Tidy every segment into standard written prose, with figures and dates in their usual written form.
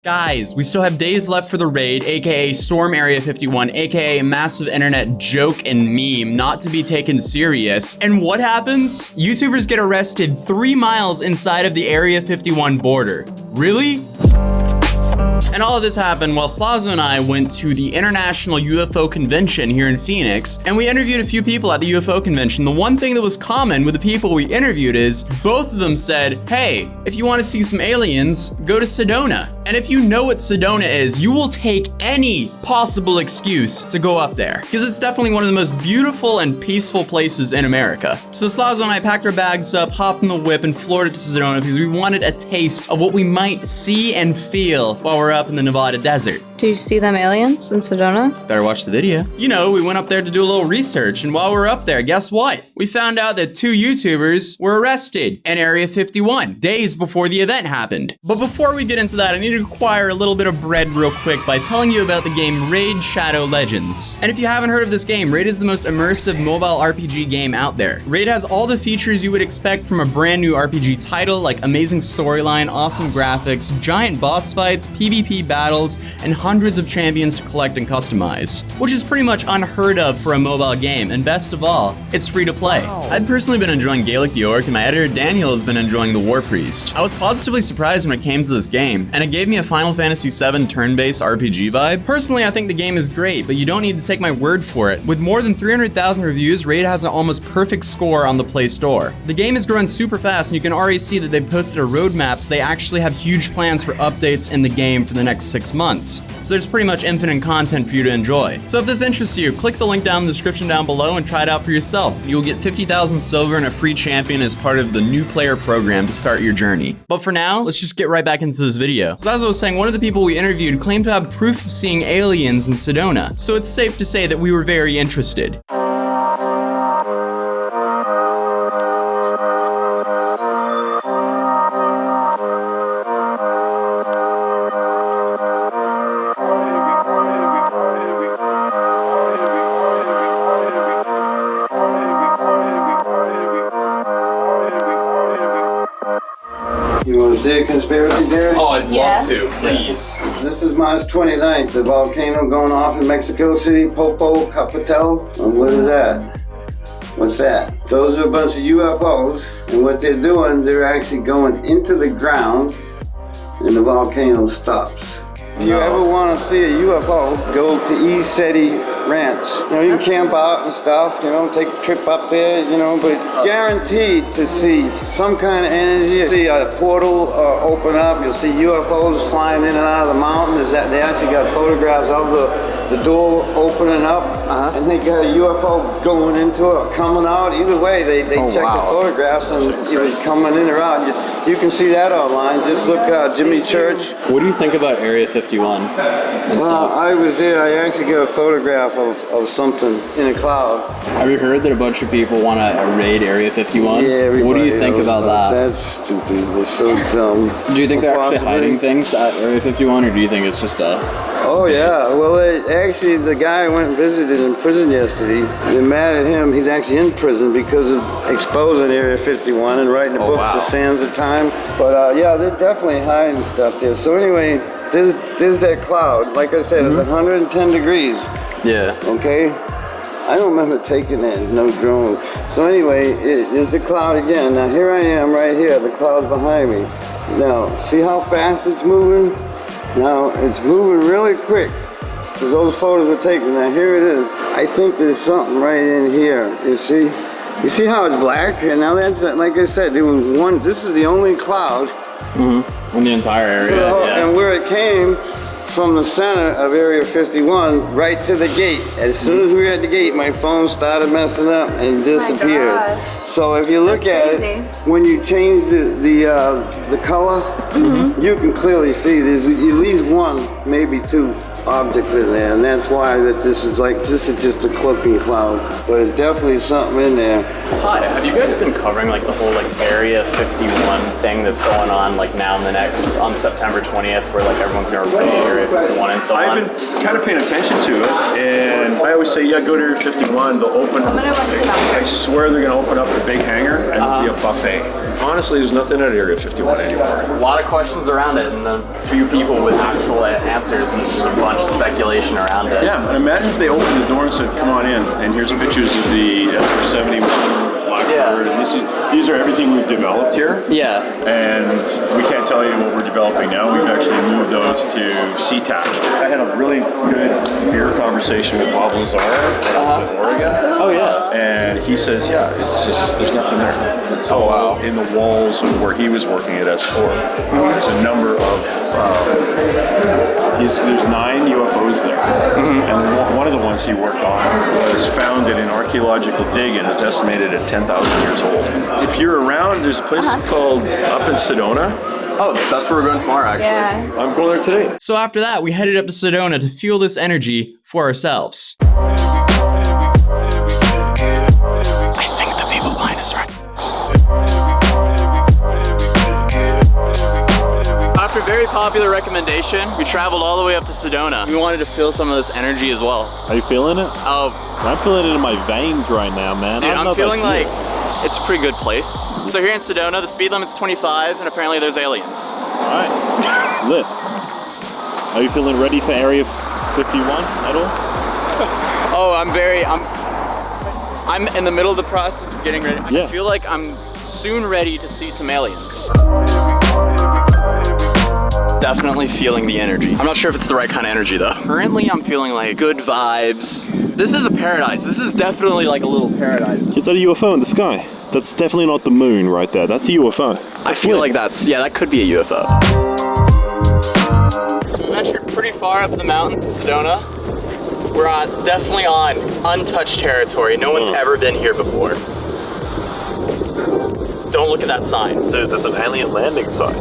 Guys, we still have days left for the raid, aka Storm Area 51, aka massive internet joke and meme, not to be taken serious. And what happens? YouTubers get arrested 3 miles inside of the Area 51 border. Really? And all of this happened while Slazo and I went to the International UFO Convention here in Phoenix, and we interviewed a few people at the UFO convention. The one thing that was common with the people we interviewed is both of them said, hey, if you want to see some aliens, go to Sedona. And if you know what Sedona is, you will take any possible excuse to go up there, because it's definitely one of the most beautiful and peaceful places in America. So Slazo and I packed our bags up, hopped in the whip, and floored it to Sedona because we wanted a taste of what we might see and feel while we're up in the Nevada desert. Do you see them aliens in Sedona? Better watch the video. You know, we went up there to do a little research, and while we were up there, guess what? We found out that 2 YouTubers were arrested in Area 51, days before the event happened. But before we get into that, I need to acquire a little bit of bread real quick by telling you about the game Raid Shadow Legends. And if you haven't heard of this game, Raid is the most immersive mobile RPG game out there. Raid has all the features you would expect from a brand new RPG title, like amazing storyline, awesome graphics, giant boss fights, PvP battles, and hundreds of champions to collect and customize, which is pretty much unheard of for a mobile game, and best of all, it's free to play. Wow. I've personally been enjoying Gaelic the Orc, and my editor Daniel has been enjoying the War Priest. I was positively surprised when it came to this game, and it gave me a Final Fantasy VII turn-based RPG vibe. Personally, I think the game is great, but you don't need to take my word for it. With more than 300,000 reviews, Raid has an almost perfect score on the Play Store. The game is growing super fast, and you can already see that they've posted a roadmap, so they actually have huge plans for updates in the game for the next 6 months. So there's pretty much infinite content for you to enjoy. So if this interests you, click the link down in the description down below and try it out for yourself. You'll get 50,000 silver and a free champion as part of the new player program to start your journey. But for now, let's just get right back into this video. So as I was saying, one of the people we interviewed claimed to have proof of seeing aliens in Sedona. So it's safe to say that we were very interested. You want to see a conspiracy theory? Oh, I'd Yes. love to, please. This is March 29th, the volcano going off in Mexico City, Popocatépetl. And what is that? What's that? Those are a bunch of UFOs, and what they're doing, they're actually going into the ground, and the volcano stops. If you ever want to see a UFO, go to East City Ranch. You know, you can camp out and stuff, you know, take a trip up there, you know, but guaranteed to see some kind of energy. See a portal open up, you'll see UFOs flying in and out of the mountain. They actually got photographs of the door opening up, and they got a UFO going into it or coming out. Either way, they check the photographs, and it was coming in or out. You can see that online. Just look Jimmy Church. What do you think about Area 51 and stuff? I was there. I actually got a photograph of something in a cloud. Have you heard that a bunch of people want to raid Area 51? Yeah, everybody. What do you think about that? That's stupid. They're so dumb. Do you think they're actually hiding things at Area 51, or do you think it's just a... Oh yeah, well actually the guy I went and visited in prison yesterday, they're mad at him. He's actually in prison because of exposing Area 51 and writing the books The Sands of Time. But yeah, they're definitely hiding stuff there. So anyway, there's that cloud. Like I said, it's 110 degrees. Yeah. Okay? I don't remember taking that, no drone. So anyway, there's the cloud again. Now here I am right here, the cloud's behind me. Now, see how fast it's moving? Now, it's moving really quick, because those photos were taken. Now, here it is. I think there's something right in here. You see? You see how it's black? And now that's, like I said, there was one, this is the only cloud. In the entire area, And where it came from the center of Area 51 right to the gate. As soon as we were at the gate, my phone started messing up and disappeared. So if you look at it, when you change the color, you can clearly see there's at least one, maybe two objects in there, and that's why this is just a cloaking cloud. But it's definitely something in there. Hi, have you guys been covering like the whole like Area 51 thing that's going on like now in the next, on September 20th, where like everyone's gonna raid Area Area 51 and so on? I've been kind of paying attention to it, and I always say, yeah, go to Area 51. They'll open. I swear they're going to open up the big hangar and there'll be a buffet. Honestly, there's nothing at Area 51 anymore. A lot of questions around it, and a few people with actual answers. It's just a bunch of speculation around it. Yeah, and imagine if they opened the door and said, "Come on in," and here's pictures of the F-71 Blackbird. Yeah. These are everything we've developed here. Yeah. And we can't tell you what we're developing now. We've actually moved those to SeaTac. I had a really good beer conversation with Bob Lazar in Oregon. Oh yeah. And he says, yeah, it's just, there's nothing there. It's all in the walls of where he was working at S4. There's a number of, there's 9 UFOs there. And one of the ones he worked on was found in an archaeological dig and is estimated at 10,000 years old. If you're around, there's a place called up in Sedona. Oh, that's where we're going tomorrow, actually. Yeah. I'm going there today. So after that, we headed up to Sedona to feel this energy for ourselves. I think the people behind us are. After a very popular recommendation, we traveled all the way up to Sedona. We wanted to feel some of this energy as well. Are you feeling it? Oh, I'm feeling it in my veins right now, man. dude, I'm feeling like it's a pretty good place. So here in Sedona, the speed limit's 25, and apparently there's aliens. Alright. Lit. Are you feeling ready for Area 51 at all? Oh, I'm in the middle of the process of getting ready. Yeah. I feel like I'm soon ready to see some aliens. Definitely feeling the energy. I'm not sure if it's the right kind of energy though. Currently, I'm feeling like good vibes. This is a paradise. This is definitely like a little paradise. Is that a UFO in the sky? That's definitely not the moon right there. That's a UFO. I feel like that could be a UFO. So we ventured pretty far up in the mountains in Sedona. We're definitely on untouched territory. No one's ever been here before. Don't look at that sign. Dude, there's an alien landing site.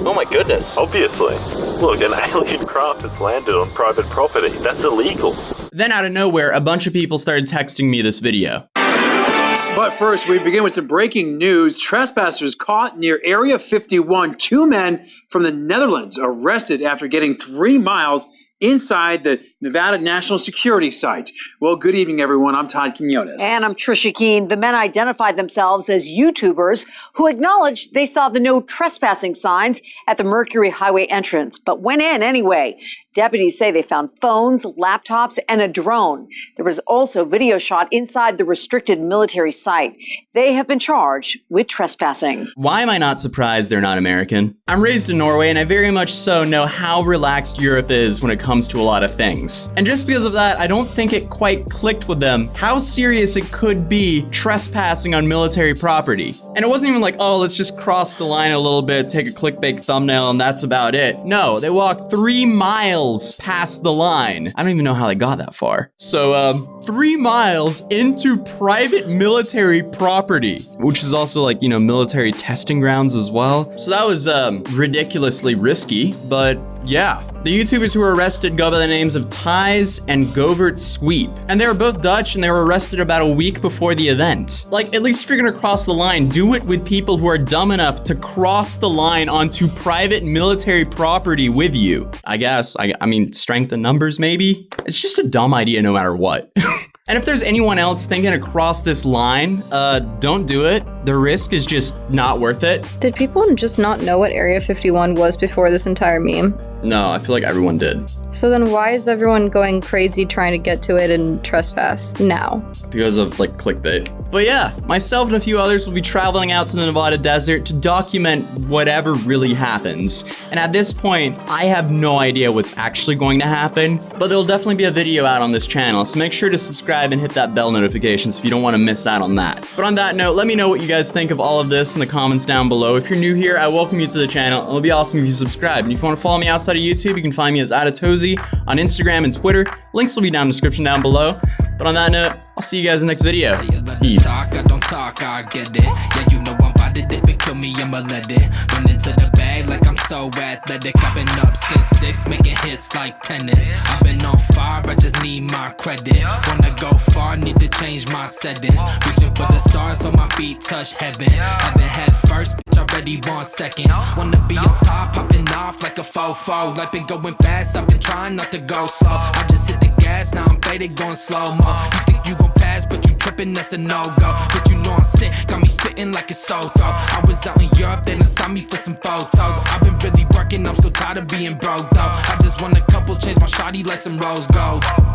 Oh my goodness. Obviously. Look, an alien craft has landed on private property. That's illegal. Then out of nowhere, a bunch of people started texting me this video. But first, we begin with some breaking news. Trespassers caught near Area 51. 2 men from the Netherlands arrested after getting 3 miles inside the Nevada National Security Site. Well, good evening, everyone. I'm Todd Quinones. And I'm Trisha Keene. The men identified themselves as YouTubers who acknowledged they saw the no trespassing signs at the Mercury Highway entrance, but went in anyway. Deputies say they found phones, laptops, and a drone. There was also video shot inside the restricted military site. They have been charged with trespassing. Why am I not surprised they're not American? I'm raised in Norway, and I very much so know how relaxed Europe is when it comes to a lot of things. And just because of that, I don't think it quite clicked with them how serious it could be trespassing on military property. And it wasn't even like, oh, let's just cross the line a little bit, take a clickbait thumbnail, and that's about it. No, they walked 3 miles past the line. I don't even know how they got that far. So, 3 miles into private military property, which is also like, you know, military testing grounds as well. So that was ridiculously risky, but yeah. The YouTubers who were arrested go by the names of Thijs and Govert Sweep. And they were both Dutch, and they were arrested about a week before the event. Like, at least if you're gonna cross the line, do it with people who are dumb enough to cross the line onto private military property with you. I guess, I mean, strength in numbers maybe? It's just a dumb idea no matter what. And if there's anyone else thinking to cross this line, don't do it. The risk is just not worth it. Did people just not know what Area 51 was before this entire meme? No, I feel like everyone did. So then why is everyone going crazy trying to get to it and trespass now? Because of like clickbait. But yeah, myself and a few others will be traveling out to the Nevada desert to document whatever really happens. And at this point, I have no idea what's actually going to happen, but there'll definitely be a video out on this channel, so make sure to subscribe and hit that bell notifications if you don't want to miss out on that. But on that note, let me know what you guys think of all of this in the comments down below. If you're new here, I welcome you to the channel. It'll be awesome if you subscribe. And if you want to follow me outside of YouTube, you can find me as Adatozy on Instagram and Twitter. Links will be down in the description down below. But on that note, I'll see you guys in the next video. Peace. I don't talk, I get it. Yeah, you know I'm about it. If it kill me, I'ma let it. Run into the bag like I'm so athletic. I've been up since 6, making hits like tennis. I've been on fire, I just need my credit. Wanna go far, need to change my settings. Reaching for the stars so my feet touch heaven. Haven't had first, bitch, already want seconds. Wanna be on top, popping off like a fofo. Life been going fast, I've been trying not to go slow. I just hit the gas, now I'm faded, going slow-mo. You think you gon' pass, but you trippin', that's a no-go. But you know I'm sick, got me spittin' like a soul throw. I was out in Europe, they done stopped me for some photos. I've been really working, I'm so tired of being broke though. I just want a couple, change my shawty like some rose gold.